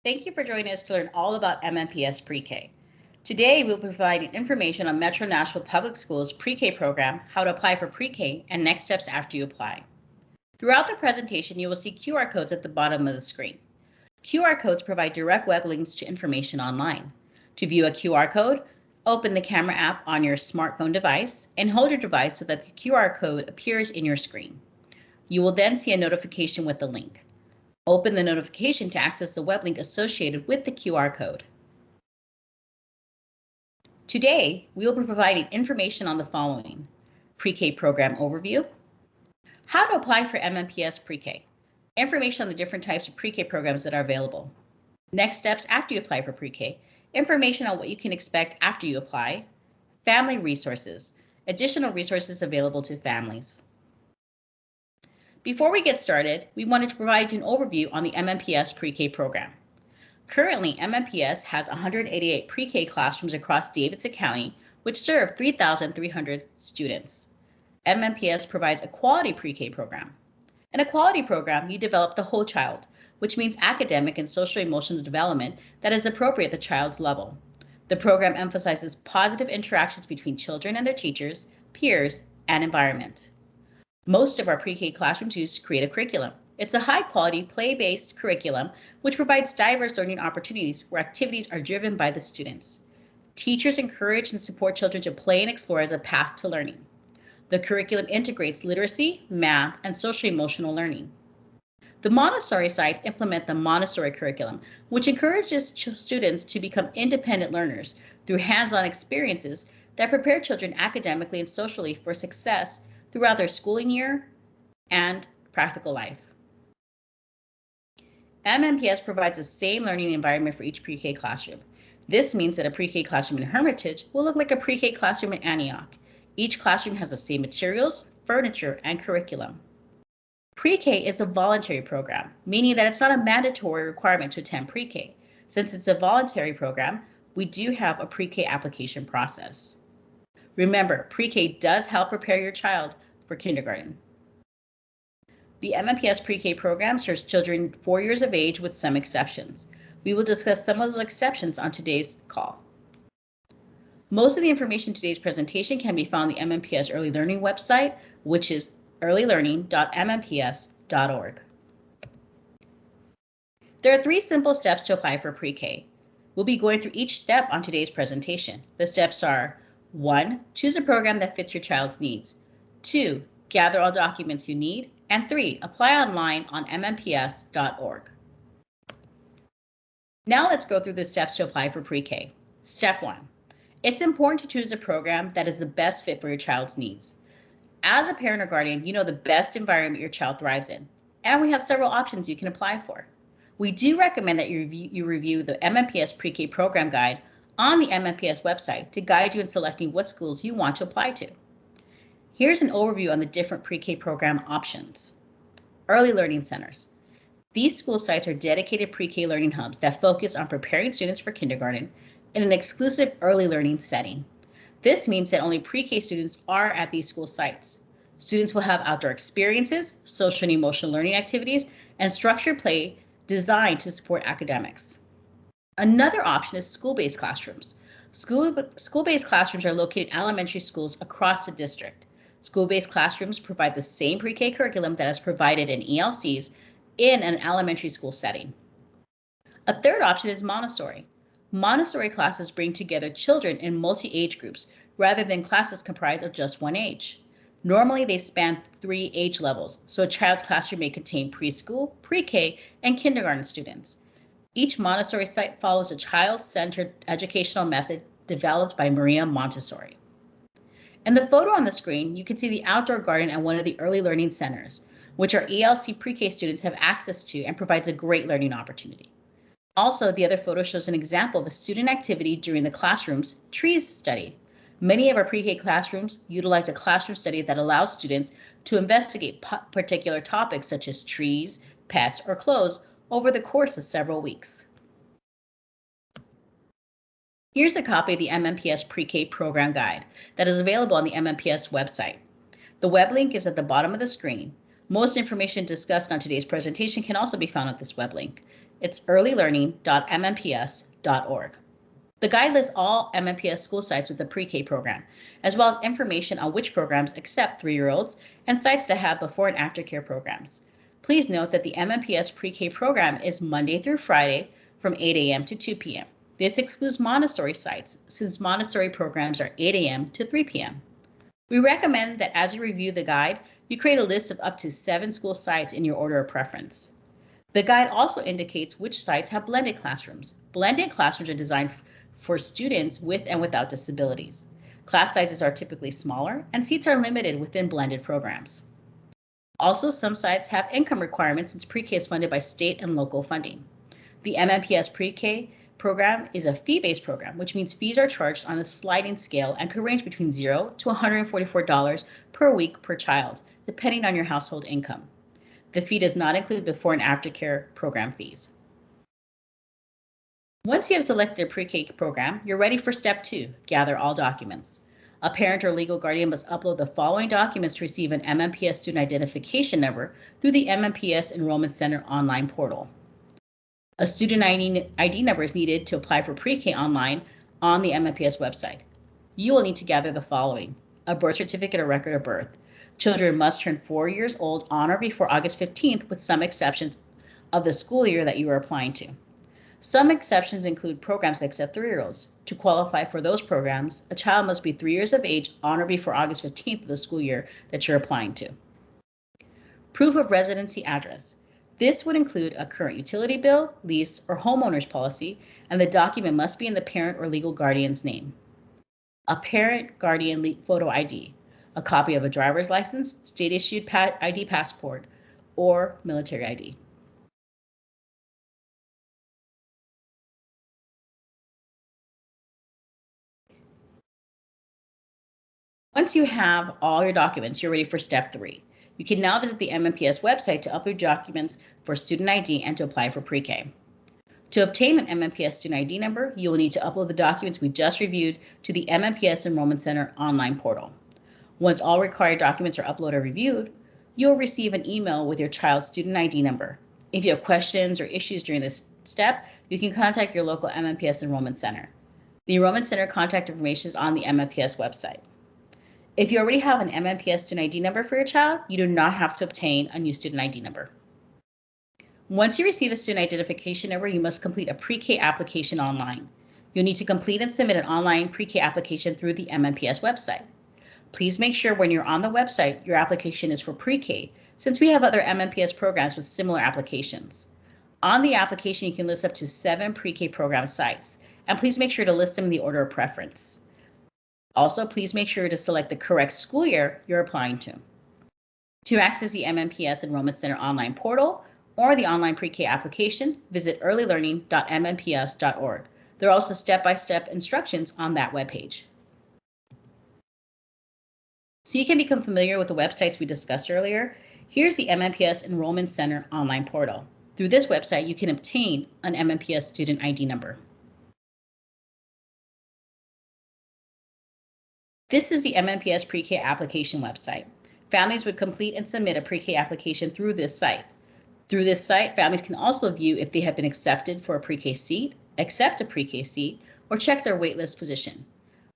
Thank you for joining us to learn all about MNPS Pre-K. Today, we'll be providing information on Metro Nashville Public Schools Pre-K program, how to apply for Pre-K, and next steps after you apply. Throughout the presentation, you will see QR codes at the bottom of the screen. QR codes provide direct web links to information online. To view a QR code, open the camera app on your smartphone device and hold your device so that the QR code appears in your screen. You will then see a notification with the link. Open the notification to access the web link associated with the QR code. Today, we will be providing information on the following: Pre-K program overview, how to apply for MNPS Pre-K, information on the different types of Pre-K programs that are available, next steps after you apply for Pre-K, information on what you can expect after you apply, family resources, additional resources available to families. Before we get started, we wanted to provide you an overview on the MNPS Pre-K program. Currently, MNPS has 188 Pre-K classrooms across Davidson County, which serve 3,300 students. MNPS provides a quality Pre-K program. In a quality program, you develop the whole child, which means academic and social-emotional development that is appropriate at the child's level. The program emphasizes positive interactions between children and their teachers, peers, and environment. Most of our Pre-K classrooms use creative curriculum. It's a high-quality, play-based curriculum which provides diverse learning opportunities where activities are driven by the students. Teachers encourage and support children to play and explore as a path to learning. The curriculum integrates literacy, math, and social-emotional learning. The Montessori sites implement the Montessori curriculum, which encourages students to become independent learners through hands-on experiences that prepare children academically and socially for success throughout their schooling year and practical life. MNPS provides the same learning environment for each Pre-K classroom. This means that a Pre-K classroom in Hermitage will look like a Pre-K classroom in Antioch. Each classroom has the same materials, furniture, and curriculum. Pre-K is a voluntary program, meaning that it's not a mandatory requirement to attend Pre-K. Since it's a voluntary program, we do have a Pre-K application process. Remember, Pre-K does help prepare your child for kindergarten. The MNPS Pre-K program serves children 4 years of age with some exceptions. We will discuss some of those exceptions on today's call. Most of the information in today's presentation can be found on the MNPS Early Learning website, which is earlylearning.mnps.org. There are 3 simple steps to apply for Pre-K. We'll be going through each step on today's presentation. The steps are: 1. Choose a program that fits your child's needs. 2. Gather all documents you need. And 3. Apply online on mnps.org. Now let's go through the steps to apply for Pre-K. Step 1. It's important to choose a program that is the best fit for your child's needs. As a parent or guardian, you know the best environment your child thrives in, and we have several options you can apply for. We do recommend that you review the MNPS Pre-K program guide on the MNPS website to guide you in selecting what schools you want to apply to. Here's an overview on the different Pre-K program options. Early Learning Centers. These school sites are dedicated Pre-K learning hubs that focus on preparing students for kindergarten in an exclusive early learning setting. This means that only Pre-K students are at these school sites. Students will have outdoor experiences, social and emotional learning activities, and structured play designed to support academics. Another option is school-based classrooms. School-based classrooms are located in elementary schools across the district. School-based classrooms provide the same Pre-K curriculum that is provided in ELCs in an elementary school setting. A third option is Montessori. Montessori classes bring together children in multi-age groups rather than classes comprised of just one age. Normally, they span 3 age levels, so a child's classroom may contain preschool, pre-K, and kindergarten students. Each Montessori site follows a child-centered educational method developed by Maria Montessori. In the photo on the screen, you can see the outdoor garden at one of the early learning centers, which our ELC pre-K students have access to and provides a great learning opportunity. Also, the other photo shows an example of a student activity during the classroom's trees study. Many of our pre-K classrooms utilize a classroom study that allows students to investigate particular topics such as trees, pets, or clothes over the course of several weeks. Here's a copy of the MNPS Pre-K program guide that is available on the MNPS website. The web link is at the bottom of the screen. Most information discussed on today's presentation can also be found at this web link. It's earlylearning.mnps.org. The guide lists all MNPS school sites with the pre-K program, as well as information on which programs accept 3-year-olds and sites that have before and after care programs. Please note that the MNPS Pre-K program is Monday through Friday from 8 a.m. to 2 p.m. This excludes Montessori sites, since Montessori programs are 8 a.m. to 3 p.m. We recommend that as you review the guide, you create a list of up to 7 school sites in your order of preference. The guide also indicates which sites have blended classrooms. Blended classrooms are designed for students with and without disabilities. Class sizes are typically smaller and seats are limited within blended programs. Also, some sites have income requirements since pre-K is funded by state and local funding. The MNPS Pre-K program is a fee-based program, which means fees are charged on a sliding scale and could range between $0 to $144 per week per child, depending on your household income. The fee does not include before and after care program fees. Once you have selected a pre-K program, you're ready for step 2, gather all documents. A parent or legal guardian must upload the following documents to receive an MNPS student identification number through the MNPS Enrollment Center online portal. A student ID number is needed to apply for pre-K online on the MNPS website. You will need to gather the following: a birth certificate or record of birth. Children must turn 4 years old on or before August 15th, with some exceptions of the school year that you are applying to. Some exceptions include programs that accept 3-year-olds. To qualify for those programs, a child must be 3 years of age on or before August 15th of the school year that you're applying to. Proof of residency address. This would include a current utility bill, lease, or homeowner's policy, and the document must be in the parent or legal guardian's name. A parent guardian photo ID, a copy of a driver's license, state-issued ID passport, or military ID. Once you have all your documents, you're ready for step 3. You can now visit the MNPS website to upload documents for student ID and to apply for pre-K. To obtain an MNPS student ID number, you will need to upload the documents we just reviewed to the MNPS Enrollment Center online portal. Once all required documents are uploaded or reviewed, you will receive an email with your child's student ID number. If you have questions or issues during this step, you can contact your local MNPS Enrollment Center. The Enrollment Center contact information is on the MNPS website. If you already have an MNPS student ID number for your child, you do not have to obtain a new student ID number. Once you receive a student identification number, you must complete a pre-K application online. You'll need to complete and submit an online pre-K application through the MNPS website. Please make sure when you're on the website, your application is for pre-K, since we have other MNPS programs with similar applications. On the application, you can list up to 7 pre-K program sites, and please make sure to list them in the order of preference. Also, please make sure to select the correct school year you're applying to. To access the MNPS Enrollment Center online portal or the online pre-K application, visit earlylearning.mnps.org. There are also step-by-step instructions on that webpage. So you can become familiar with the websites we discussed earlier. Here's the MNPS Enrollment Center online portal. Through this website, you can obtain an MNPS student ID number. This is the MNPS Pre-K application website. Families would complete and submit a pre-K application through this site. Through this site, families can also view if they have been accepted for a pre-K seat, accept a pre-K seat, or check their waitlist position.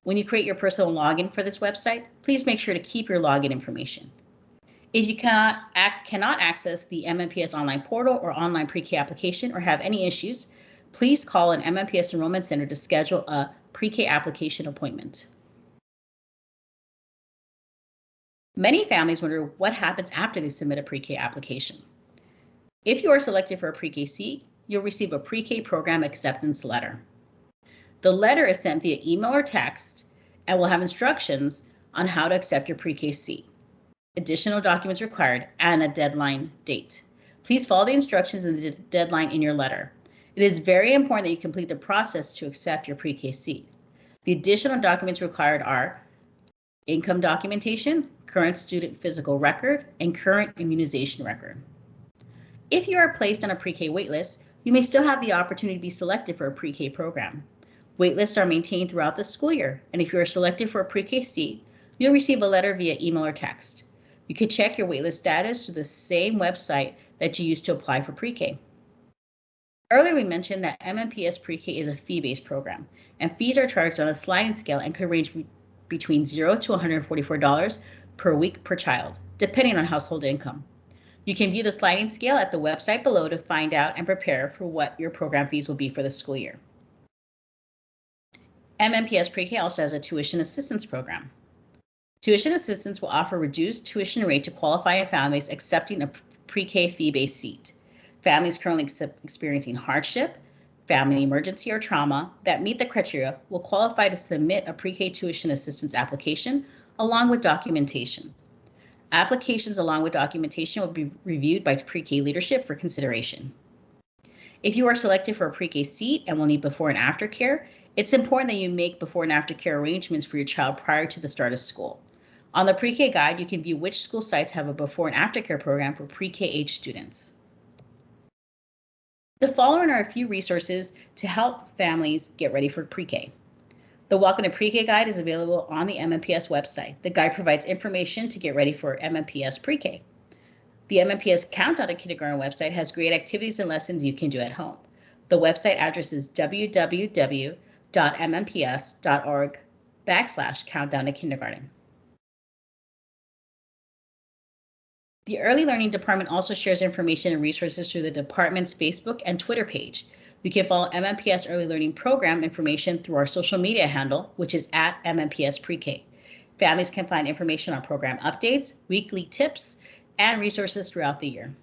When you create your personal login for this website, please make sure to keep your login information. If you cannot access the MNPS online portal or online pre-K application or have any issues, please call an MNPS Enrollment Center to schedule a pre-K application appointment. Many families wonder what happens after they submit a pre-K application. If you are selected for a pre-K seat, you'll receive a pre-K program acceptance letter. The letter is sent via email or text and will have instructions on how to accept your pre-K seat, additional documents required, and a deadline date. Please follow the instructions and the deadline in your letter. It is very important that you complete the process to accept your pre-K seat. The additional documents required are income documentation, current student physical record, and current immunization record. If you are placed on a pre-K waitlist, you may still have the opportunity to be selected for a pre-K program. Waitlists are maintained throughout the school year, and if you are selected for a pre-K seat, you'll receive a letter via email or text. You can check your waitlist status through the same website that you used to apply for pre-K. Earlier, we mentioned that MNPS Pre-K is a fee-based program, and fees are charged on a sliding scale and could range between $0 to $144 per week per child, depending on household income. You can view the sliding scale at the website below to find out and prepare for what your program fees will be for the school year. MNPS Pre-K also has a tuition assistance program. Tuition assistance will offer reduced tuition rate to qualifying families accepting a pre-K fee-based seat. Families currently experiencing hardship, family emergency, or trauma that meet the criteria will qualify to submit a pre-K tuition assistance application along with documentation. Applications along with documentation will be reviewed by pre-K leadership for consideration. If you are selected for a pre-K seat and will need before and after care, it's important that you make before and after care arrangements for your child prior to the start of school. On the pre-K guide, you can view which school sites have a before and after care program for pre-K age students. The following are a few resources to help families get ready for pre-K. The Welcome to Pre-K guide is available on the MNPS website. The guide provides information to get ready for MNPS Pre-K. The MNPS Countdown to Kindergarten website has great activities and lessons you can do at home. The website address is www.mnps.org/countdown to kindergarten. The Early Learning Department also shares information and resources through the department's Facebook and Twitter page. You can follow MNPS Early Learning Program information through our social media handle, which is at MNPS Pre-K. Families can find information on program updates, weekly tips, and resources throughout the year.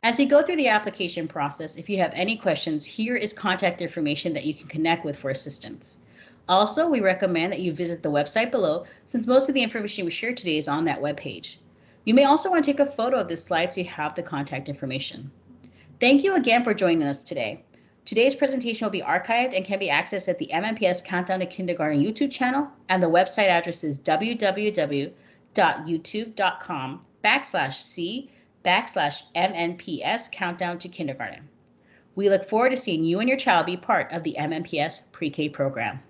As you go through the application process, if you have any questions, here is contact information that you can connect with for assistance. Also, we recommend that you visit the website below since most of the information we shared today is on that webpage. You may also want to take a photo of this slide so you have the contact information. Thank you again for joining us today. Today's presentation will be archived and can be accessed at the MNPS Countdown to Kindergarten YouTube channel, and the website address is www.youtube.com/c/MNPS Countdown to Kindergarten. We look forward to seeing you and your child be part of the MNPS Pre-K program.